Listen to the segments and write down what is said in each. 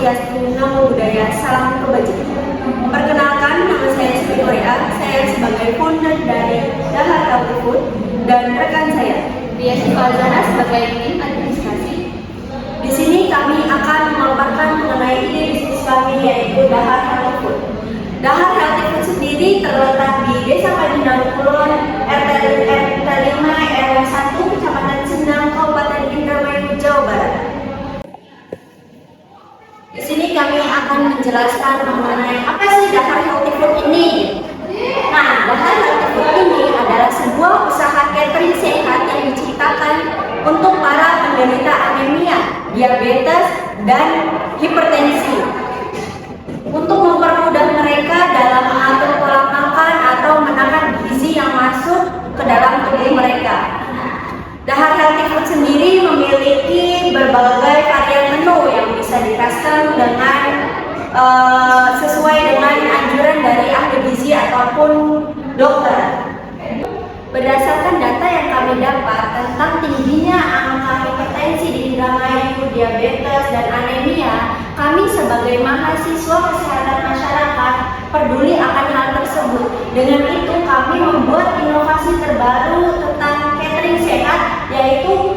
Swastiastu, Namo Buddhaya, Salam Kebajikan. Perkenalkan, nama saya Siti Korea. Saya sebagai founder dari Dahar Healthy Food dan rekan saya Dia Sifazana sebagai tim administrasi. di sini kami akan memaparkan mengenai ide bisnis kami, yaitu Dahar Healthy Food. Dahar Healthy Food sendiri terletak di Desa Padindaru Kulon, RT 5 RW 1, Kecamatan Sendang, Kabupaten Indramayu, Jawa Barat. Di sini kami akan menjelaskan mengenai apa sih Dahar Healthy Food ini. Nah, Dahar Healthy Food ini adalah sebuah usaha catering sehat yang diciptakan untuk para penderita anemia, diabetes, dan hipertensi, untuk mempermudah mereka dalam mengatur pola makan atau menakar gizi yang masuk ke dalam tubuh mereka. Dahar Healthy Food sendiri memiliki berbagai varian menu yang bisa di-custom dengan sesuai dengan anjuran dari ahli gizi ataupun dokter. Berdasarkan data yang kami dapat tentang tingginya angka hipertensi di Indramayu, diabetes, dan anemia, kami sebagai mahasiswa kesehatan masyarakat peduli akan hal tersebut. Dengan itu kami membuat inovasi terbaru tentang catering sehat, yaitu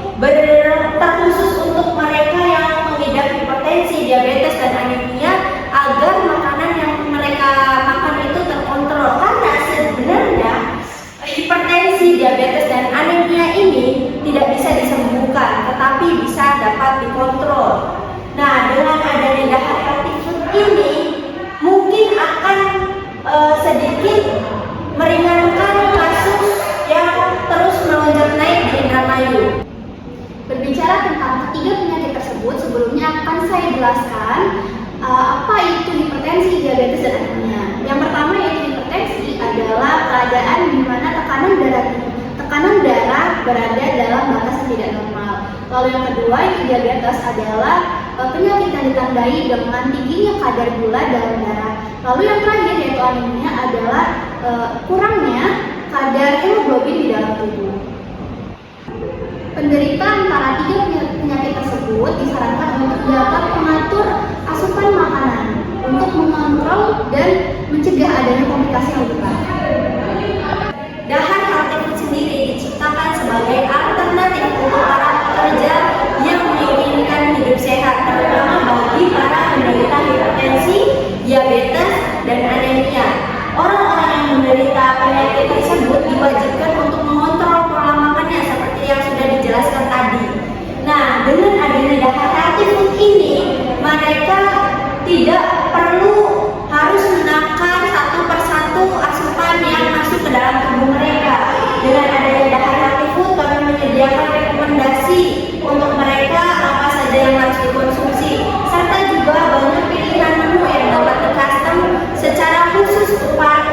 terkhusus untuk mereka yang mengidap hipertensi, diabetes, dan anemia, agar makanan yang mereka makan itu terkontrol. Karena sebenarnya hipertensi, diabetes, dan anemia ini tidak bisa disembuhkan, tetapi bisa dapat dikontrol. Nah, dengan adanya Dahar Healthy Food ini mungkin akan sedikit meringankan kasus yang terus melonjak naik di Indramayu. Berbicara tentang ketiga penyakit tersebut, sebelumnya akan saya jelaskan apa itu hipertensi, diabetes, dan anemia. Yang pertama yaitu hipertensi adalah keadaan di mana tekanan darah berada dalam batas yang tidak normal. Lalu yang kedua yaitu diabetes adalah penyakit yang ditandai dengan tingginya kadar gula dalam darah. Lalu yang terakhir yaitu anemia adalah kurangnya kadar hemoglobin di dalam tubuh. Penderita antara tiga penyakit tersebut disarankan untuk dapat mengatur asupan makanan untuk mengontrol dan mencegah adanya komplikasi yang lebih parah. Dahar Healthy Food sendiri diciptakan sebagai alternatif untuk para pekerja yang menginginkan hidup sehat, terutama bagi para penderita hipertensi, diabetes, dan anemia. Orang-orang yang menderita penyakit tersebut diwajibkan untuk mengontrol pola makannya seperti yang sudah dijelaskan tadi. Nah, dengan adanya Dahar Healthy Food ini, mereka tidak perlu harus menakar satu persatu asupan yang masuk ke dalam tubuh mereka. Dengan adanya Dahar Healthy Food, kami menyediakan rekomendasi untuk mereka apa saja yang harus dikonsumsi, serta juga banyak pilihan menu yang dapat di-custom secara khusus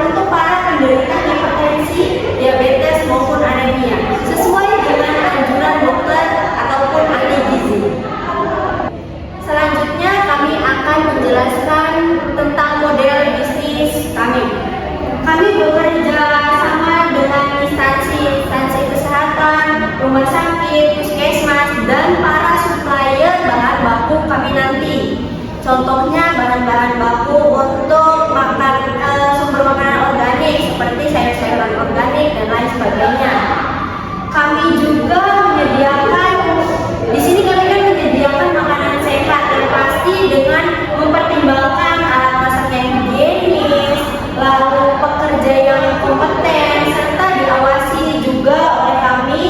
untuk para penderita hipertensi, diabetes, maupun anemia, sesuai dengan anjuran dokter ataupun ahli gizi. Selanjutnya kami akan menjelaskan tentang model bisnis kami. Kami bekerja sama dengan instansi kesehatan, rumah sakit, puskesmas, dan para supplier bahan baku kami nanti. Contohnya bahan-bahan baku untuk sumber makanan organik seperti sayur-sayuran organik dan lain sebagainya. Kami juga menyediakan di sini kami kan menyediakan makanan sehat yang pasti dengan mempertimbangkan alat masak yang higienis, lalu pekerja yang kompeten, serta diawasi juga oleh kami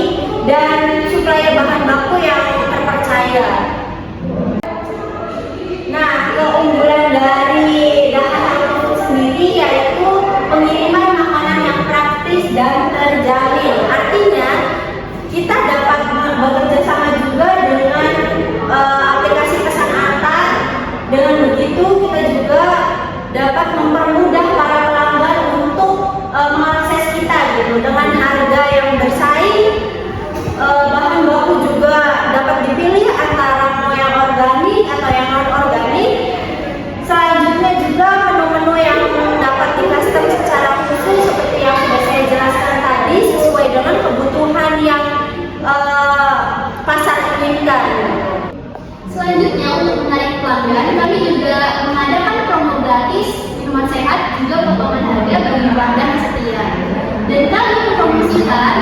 dan supplier bahan baku yang terpercaya. Nah, keunggulan dari Dahar Healthy Food sendiri yaitu pengiriman makanan yang praktis dan terjamin. Artinya kita dapat bekerja sama juga dengan aplikasi pesan antar. Dengan begitu kita juga dapat mempermudah para pelanggan untuk mengakses kita gitu dengan harga yang bersaing. Bahan baku juga dapat dipilih antara mau yang organik atau yang non organik. Selanjutnya juga menu-menu yang dapat di-custom secara khusus seperti yang sudah saya jelaskan tadi, sesuai dengan kebutuhan yang pasar inginkan. Selanjutnya untuk menarik pelanggan, kami juga mengadakan promo gratis minuman sehat juga potongan harga bagi pelanggan yang setia. Dan kami mempromosikan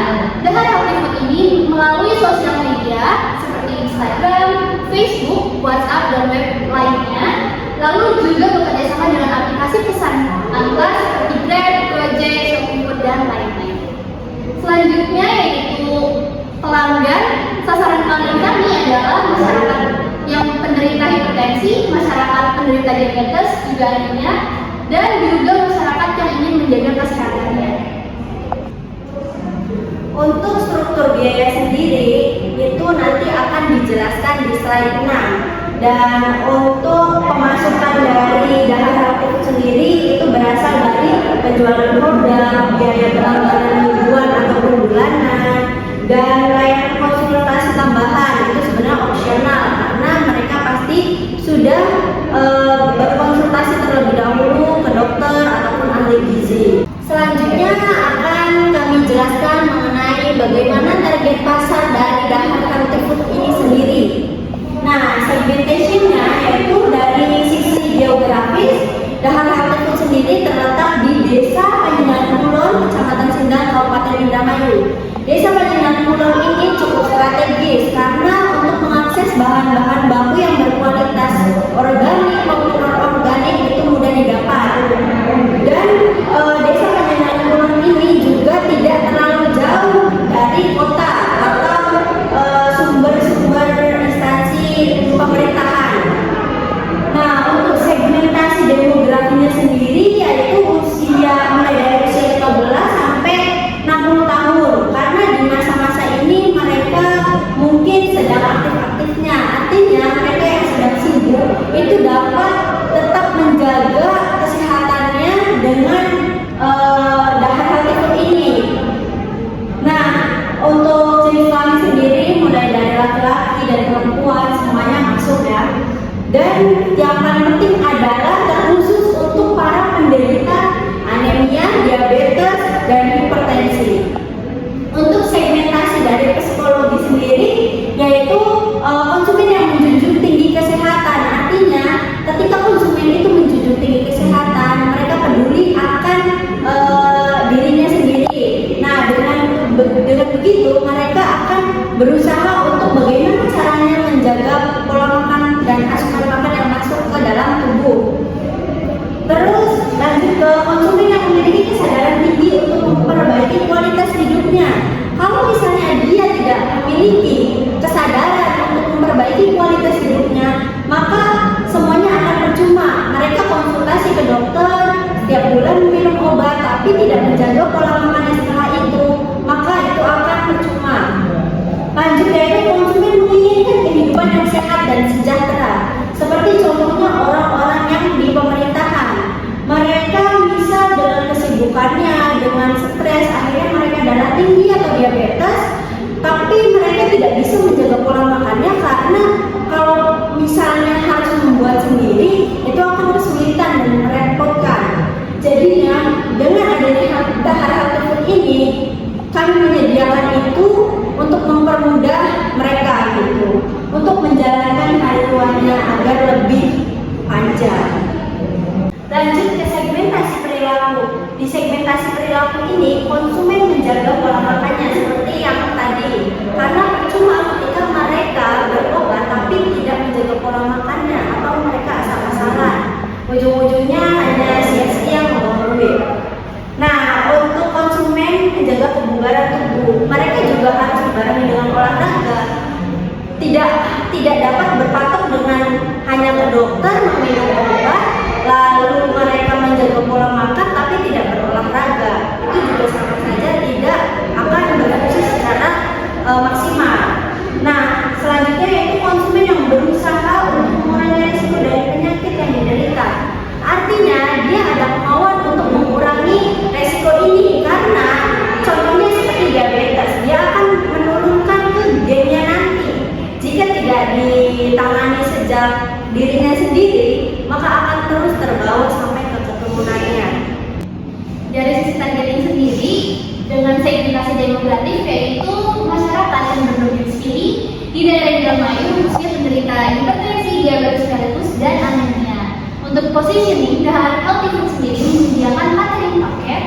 Dahar Healthy Food ini melalui sosial media seperti Instagram, Facebook, WhatsApp, dan web lainnya. Lalu juga bekerjasama dengan aplikasi pesan antar seperti Grab, Gojek, ShopeeFood, dan lain-lain. Selanjutnya yaitu pelanggan. Sasaran pelanggan kami adalah masyarakat yang penderita hipertensi, masyarakat penderita diabetes juga anemia, dan juga masyarakat yang ingin menjaga kesehatannya. Untuk struktur biaya sendiri itu nanti akan dijelaskan di slide 6. Dan untuk pemasukan dari Dahar Healthy Food sendiri itu berasal dari penjualan produk, biaya berlangganan mingguan ataupun bulanan, dan layanan konsultasi tambahan itu sebenarnya opsional karena mereka pasti sudah berkonsultasi terlebih dahulu ke dokter ataupun ahli gizi. Selanjutnya akan kami jelaskan mengenai bagaimana target pasar dari Dahar Healthy Food ini sendiri. Nah, segmentationnya yaitu dari sisi geografis, Dahar Healthy Food sendiri terletak di Desa Panjenengan Kulon, Kecamatan Sindang, Kabupaten Indramayu. Desa Panjenengan Kulon ini cukup strategis karena untuk mengakses bahan-bahan baku yang berkualitas organik maupun non-organik itu mudah didapat. Dan Desa Panjenengan Kulon ini juga tidak terlalu jauh dari kota atau sumber-sumber instansi pemerintahan. Nah, untuk segmentasi demografinya sendiri yaitu usia mulai dari usia 15 sampai 60 tahun. Karena di masa-masa ini mereka mungkin sedang aktif-aktifnya. Artinya mereka yang sedang sibuk itu dapat tetap menjaga kesehatannya dengan Dahar Healthy Food ini. Nah, untuk jenis kelamin sendiri mulai dari laki-laki dan perempuan semuanya masuk ya. Dan yang paling penting adalah terkhusus untuk para penderita anemia, diabetes, dan hipertensi. Untuk segmentasi dari psikologi sendiri yaitu konsumen yang menjunjung tinggi kesehatan. Artinya ketika konsumen itu menjunjung tinggi kesehatan, mereka peduli akan dirinya sendiri. Nah, dengan begitu mereka akan berusaha untuk bagaimana caranya menjaga pola makan dan asupan makan yang masuk ke dalam tubuh. Terus lanjut ke konsumen yang memiliki kesadaran tinggi untuk memperbaiki kualitas hidupnya. Kalau misalnya dia tidak memiliki kesadaran untuk memperbaiki kualitas hidupnya, maka semuanya akan percuma. Mereka konsultasi ke dokter, setiap bulan minum obat, tapi tidak menjaga pola makannya setelah itu, maka itu akan percuma. Lanjut yaitu konsumen menginginkan kehidupan yang sehat dan sejahtera. Seperti contohnya orang-orang yang di pemerintahan. Mereka misal dengan kesibukannya, dengan stres, akhirnya mereka darah tinggi atau diabetes, tapi mereka tidak bisa menjaga pola makannya karena kalau misalnya harus membuat sendiri, itu akan kesulitan dan merepotkan. Jadinya dengan adanya Dahar Healthy Food ini, kami menyediakan itu untuk mempermudah mereka gitu, untuk menjalankan hariannya agar lebih panjang. Lanjut ke segmentasi perilaku. Di segmentasi perilaku ini, konsumen menjaga pola makannya seperti yang tadi. Karena percuma ketika mereka berobat tapi tidak menjaga pola makannya atau mereka asal-asalan. Ujung-ujungnya hanya sia-sia membuang duit. Nah, untuk konsumen menjaga kebugaran tubuh, mereka juga harus dibarengi dengan olahraga. Tidak dapat berpatok dengan hanya ke dokter meminum obat, lalu mereka menjaga pola makan tapi tidak berolahraga. Itu juga sama saja tidak akan berfungsi secara maksimal. Nah, selanjutnya yaitu konsumen yang berusaha untuk mengurangi risiko dari penyakit yang diderita. Artinya dia ada kemauan untuk mengurangi resiko ini karena contohnya seperti diabetes, dia akan menurunkan ke gennya nanti. Jika tidak ditangani sejak dirinya sendiri, maka positioning, Dahar Healthy Food sendiri menyediakan catering paket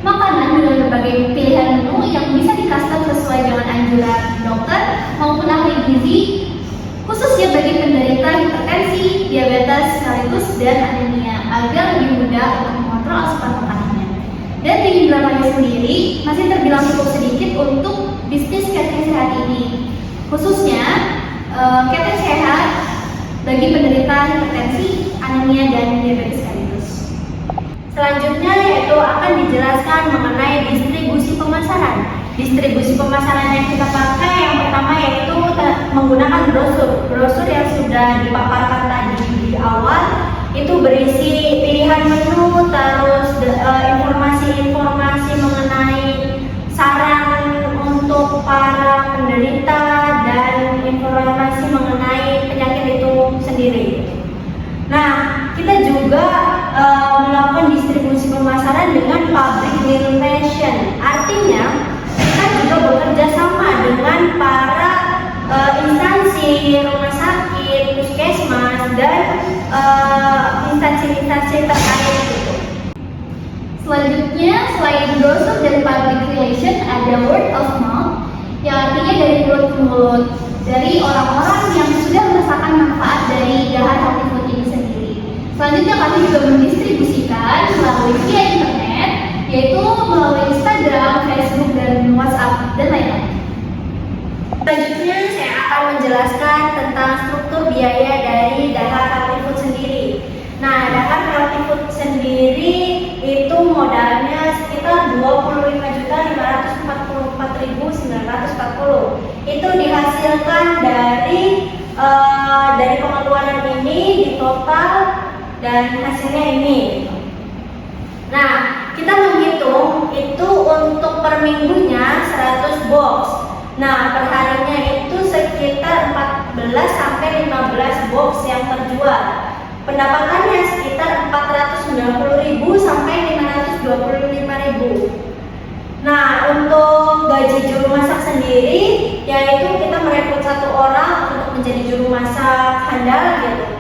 makanan dengan berbagai pilihan menu yang bisa di-custom sesuai dengan anjuran dokter maupun ahli gizi, khususnya bagi penderita hipertensi, diabetes sekaligus dan anemia agar lebih mudah untuk mengontrol asupan makanannya. Dan di Indramayu sendiri masih terbilang cukup sedikit untuk bisnis catering sehat ini, khususnya catering sehat bagi penderita hipertensi, anemia, dan diabetes sekaligus. Selanjutnya yaitu akan dijelaskan mengenai distribusi pemasaran. Distribusi pemasaran yang kita pakai yang pertama yaitu menggunakan brosur yang sudah dipaparkan tadi di awal. Itu berisi pilihan menu, terus informasi-informasi mengenai saran untuk para penderita dan informasi mengenai penyakit itu sendiri. Nah, kita juga melakukan distribusi pemasaran dengan public relation. Artinya, kita juga bekerja sama dengan para instansi rumah sakit, puskesmas, dan instansi-instansi terkait itu. Selanjutnya, selain brosur dan public relation, ada word of mouth yang artinya dari mulut ke mulut, dari orang-orang yang sudah merasakan manfaat dari Dahar Healthy Food ini sendiri. Selanjutnya, kami juga mendistribusikan melalui via internet, yaitu melalui Instagram, Facebook, dan WhatsApp, dan lain-lain. Selanjutnya saya akan menjelaskan tentang struktur biaya dari Dahar Healthy Food sendiri. Nah, Dahar Healthy Food sendiri itu modalnya sekitar 25.544.940. Itu dihasilkan dari pengeluaran ini di total dan hasilnya ini. Nah, kita menghitung itu untuk per minggunya 100 box. Nah, perharinya itu sekitar 14 sampai 15 box yang terjual. Pendapatannya sekitar 490.000 sampai 525.000. Nah, untuk gaji juru masak sendiri, yaitu kita merekrut 1 orang untuk menjadi juru masak handal gitu.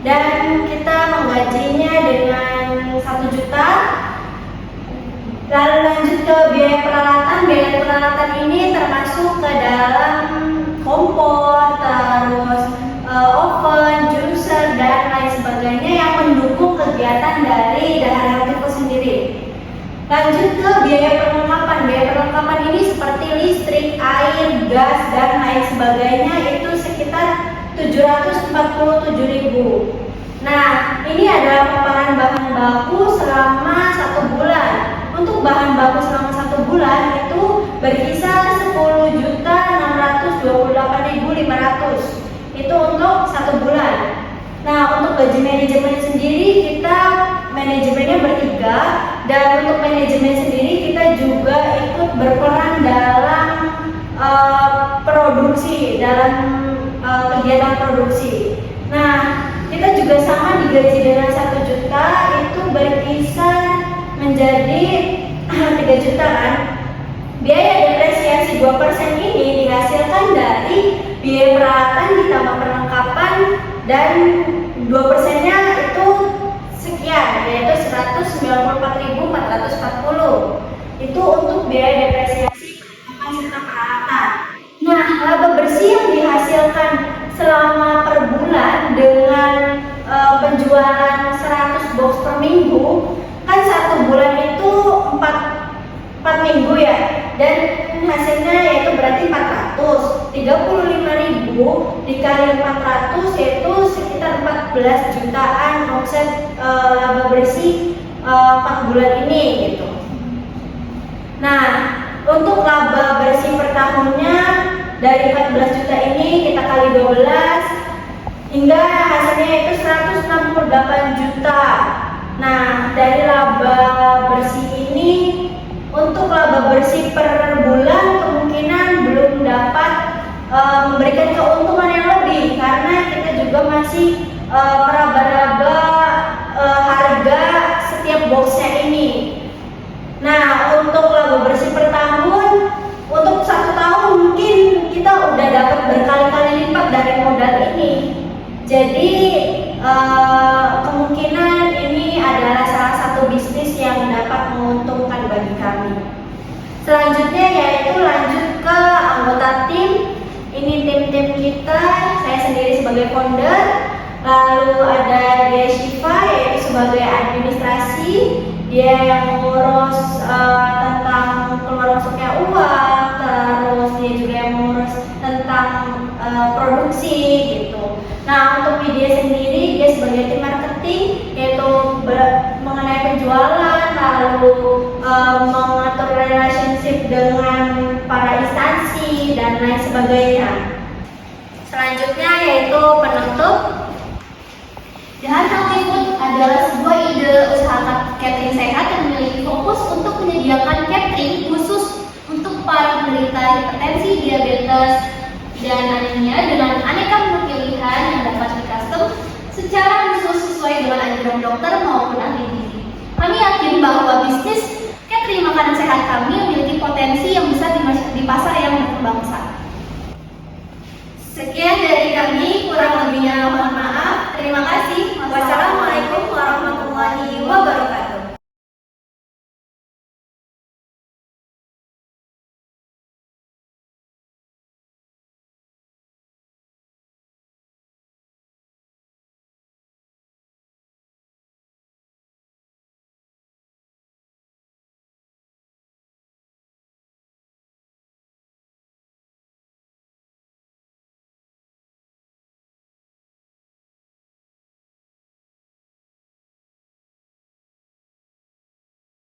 Dan kita menggajinya dengan 1 juta. Lalu lanjut ke biaya peralatan. Biaya peralatan ini termasuk ke dalam kompor, terus oven, juicer, dan lain sebagainya yang mendukung kegiatan dari Dahar Healthy Food sendiri. Lanjut ke biaya perlengkapan. Biaya perlengkapan ini seperti listrik, air, gas, dan lain sebagainya itu sekitar 747.000. Nah, ini adalah paparan bahan baku selama 1 bulan. Untuk bahan baku selama 1 bulan itu berkisar 10.628.500. Itu untuk 1 bulan. Nah, untuk gaji manajemen sendiri kita manajemennya bertiga, dan untuk manajemen sendiri kita juga ikut berperan dalam produksi, dalam kegiatan produksi. Nah, kita juga sama digaji dengan 1 juta, itu berkisar menjadi 3 juta kan. Biaya depresiasi 2% ini dihasilkan dari biaya peralatan ditambah perlengkapan, dan 2%-nya itu sekian, yaitu 194.440. Itu untuk biaya depresiasi perlengkapan serta peralatan. Nah, laba bersih yang dihasilkan selama per bulan dengan penjualan 100 box per minggu, kan 1 bulan itu 4 minggu ya, dan hasilnya yaitu berarti 435.000 dikali 400 yaitu sekitar 14 jutaan omset laba bersih 4 bulan ini gitu. Nah, untuk laba bersih per tahunnya dari 14 juta ini kita kali 12 hingga hasilnya itu 168 juta. Nah, dari laba bersih ini, untuk laba bersih per bulan kemungkinan belum dapat memberikan keuntungan yang lebih, karena kita juga masih meraba-raba harga setiap boxnya ini. Nah, untuk laba bersih per tahun, untuk 1 tahun mungkin kita udah dapat berkali-kali lipat dari modal ini. Jadi kemungkinan yang mengurus tentang keluar masuknya uang, terus dia juga yang mengurus tentang produksi gitu. Nah, untuk media sendiri dia sebagai tim marketing, yaitu mengenai penjualan, lalu mengatur relationship dengan para instansi dan lain sebagainya. Selanjutnya yaitu penutup. The Healthy Food adalah sebuah ide usaha catering sehat yang memiliki fokus untuk menyediakan catering khusus untuk para penderita hipertensi, diabetes, dan anemia dengan aneka menu pilihan yang dapat di-custom secara khusus sesuai dengan anjuran dokter maupun ahli gizi. Kami yakin bahwa bisnis catering makanan sehat kami memiliki potensi yang